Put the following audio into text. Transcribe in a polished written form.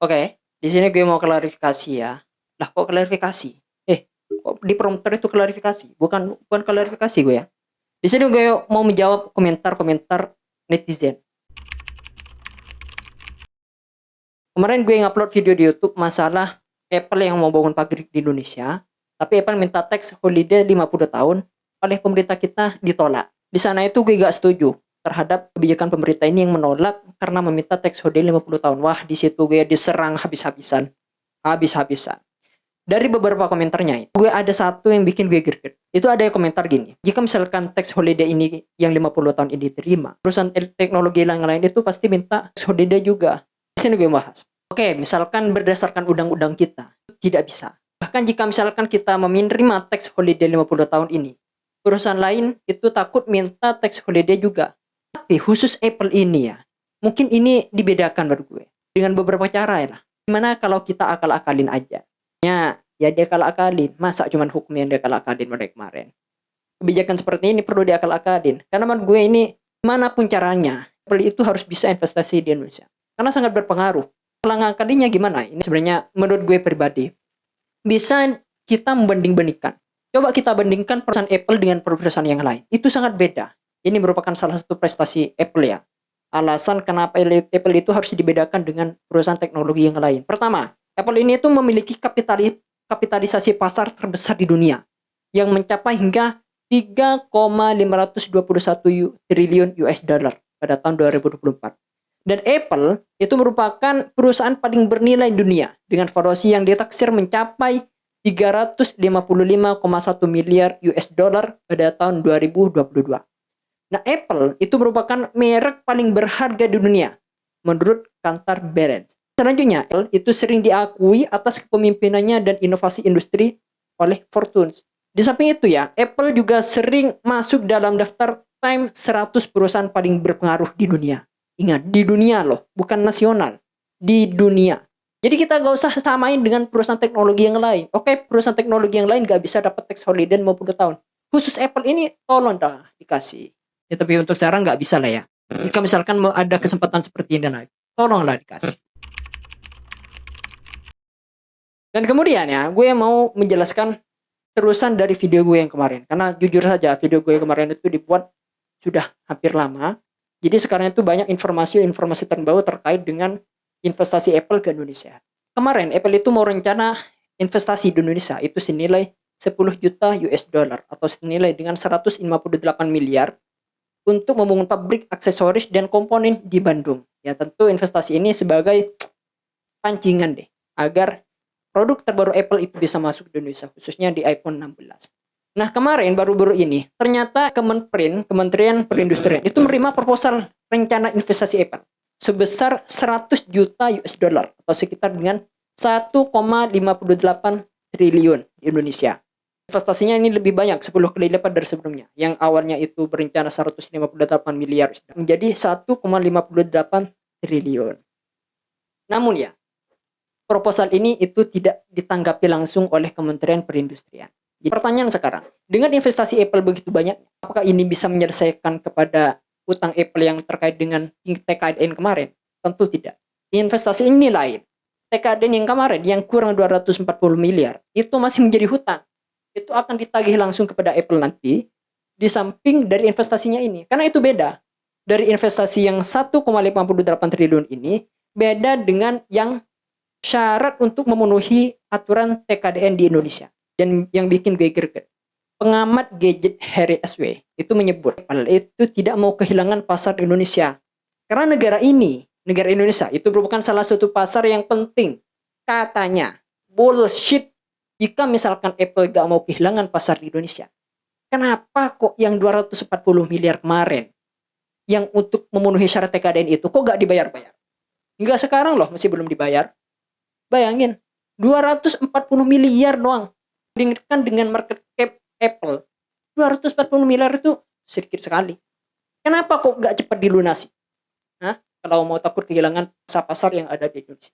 Oke, di sini gue mau klarifikasi ya. Lah kok klarifikasi? Kok di prompter itu klarifikasi? Bukan bukan klarifikasi gue ya. Di sini gue mau menjawab komentar-komentar netizen. Kemarin gue ngupload video di YouTube masalah Apple yang mau bangun pabrik di Indonesia, tapi Apple minta tax holiday 50 tahun oleh pemerintah kita ditolak. Di sana itu gue gak setuju terhadap kebijakan pemerintah ini yang menolak karena meminta tax holiday 50 tahun. Wah, di situ gue diserang habis-habisan. Habis-habisan. Dari beberapa komentarnya, gue ada satu yang bikin gue greget. Itu ada yang komentar gini, jika misalkan tax holiday ini yang 50 tahun ini diterima, perusahaan teknologi yang lain itu pasti minta tax holiday juga. Di sini gue bahas. Oke, misalkan berdasarkan undang-undang kita, tidak bisa. Bahkan jika misalkan kita menerima tax holiday 50 tahun ini, perusahaan lain itu takut minta tax holiday juga. Tapi khusus Apple ini ya, mungkin ini dibedakan menurut gue. Dengan beberapa cara ya lah. Gimana kalau kita akal-akalin aja? Ya dia akal-akalin. Masa cuman hukum yang dia akal-akalin pada kemarin? Kebijakan seperti ini perlu diakal-akalin. Karena menurut gue ini, manapun caranya, Apple itu harus bisa investasi di Indonesia. Karena sangat berpengaruh. Akal-akalinya gimana? Ini sebenarnya menurut gue pribadi. Bisa kita membanding-bandingkan. Coba kita bandingkan perusahaan Apple dengan perusahaan yang lain. Itu sangat beda. Ini merupakan salah satu prestasi Apple ya. Alasan kenapa Apple itu harus dibedakan dengan perusahaan teknologi yang lain. Pertama, Apple ini itu memiliki kapitalisasi pasar terbesar di dunia yang mencapai hingga 3,521 triliun US dollar pada tahun 2024. Dan Apple itu merupakan perusahaan paling bernilai dunia dengan valuasi yang ditaksir mencapai 355,1 miliar US dollar pada tahun 2022. Nah, Apple itu merupakan merek paling berharga di dunia menurut Kantar BERENS. Selanjutnya, Apple itu sering diakui atas kepemimpinannya dan inovasi industri oleh Fortune. Di samping itu ya, Apple juga sering masuk dalam daftar Time 100 perusahaan paling berpengaruh di dunia. Ingat, di dunia loh, bukan nasional. Di dunia. Jadi kita gak usah samain dengan perusahaan teknologi yang lain. Oke, perusahaan teknologi yang lain gak bisa dapat tax holiday 50 tahun. Khusus Apple ini, tolong dah dikasih. Ya, tapi untuk sekarang nggak bisa lah ya. Jika misalkan mau ada kesempatan seperti ini lagi, tolonglah dikasih. Dan kemudian ya, gue mau menjelaskan terusan dari video gue yang kemarin. Karena jujur saja, video gue yang kemarin itu dibuat sudah hampir lama. Jadi sekarang itu banyak informasi terbaru terkait dengan investasi Apple ke Indonesia. Kemarin Apple itu mau rencana investasi di Indonesia itu senilai 10 juta US dollar atau senilai dengan 158 miliar untuk membangun pabrik aksesoris dan komponen di Bandung. Ya tentu investasi ini sebagai pancingan deh agar produk terbaru Apple itu bisa masuk ke Indonesia, khususnya di iPhone 16. Nah, kemarin baru-baru ini ternyata Kementerian Perindustrian itu menerima proposal rencana investasi Apple sebesar 100 juta US dollar atau sekitar dengan 1,58 triliun di Indonesia. Investasinya ini lebih banyak, 10 kali lipat dari sebelumnya. Yang awalnya itu berencana 158 miliar menjadi 1,58 triliun. Namun ya, proposal ini itu tidak ditanggapi langsung oleh Kementerian Perindustrian. Jadi pertanyaan sekarang, dengan investasi Apple begitu banyak, apakah ini bisa menyelesaikan kepada utang Apple yang terkait dengan TKDN kemarin? Tentu tidak. Investasi ini lain. TKDN yang kemarin yang kurang 240 miliar itu masih menjadi hutang. Itu akan ditagih langsung kepada Apple nanti di samping dari investasinya ini. Karena itu beda. Dari investasi yang 1,58 triliun ini beda dengan yang syarat untuk memenuhi aturan TKDN di Indonesia. Dan yang bikin gue greget, pengamat gadget Harry SW itu menyebut Apple itu tidak mau kehilangan pasar di Indonesia. Karena negara Indonesia itu merupakan salah satu pasar yang penting. Katanya, bullshit jika misalkan Apple gak mau kehilangan pasar di Indonesia. Kenapa kok yang 240 miliar kemarin yang untuk memenuhi syarat TKDN itu kok gak dibayar-bayar? Hingga sekarang loh masih belum dibayar. Bayangin, 240 miliar doang. Dibandingkan dengan market cap Apple, 240 miliar itu sedikit sekali. Kenapa kok gak cepat dilunasi? Kalau mau takut kehilangan pasar yang ada di Indonesia.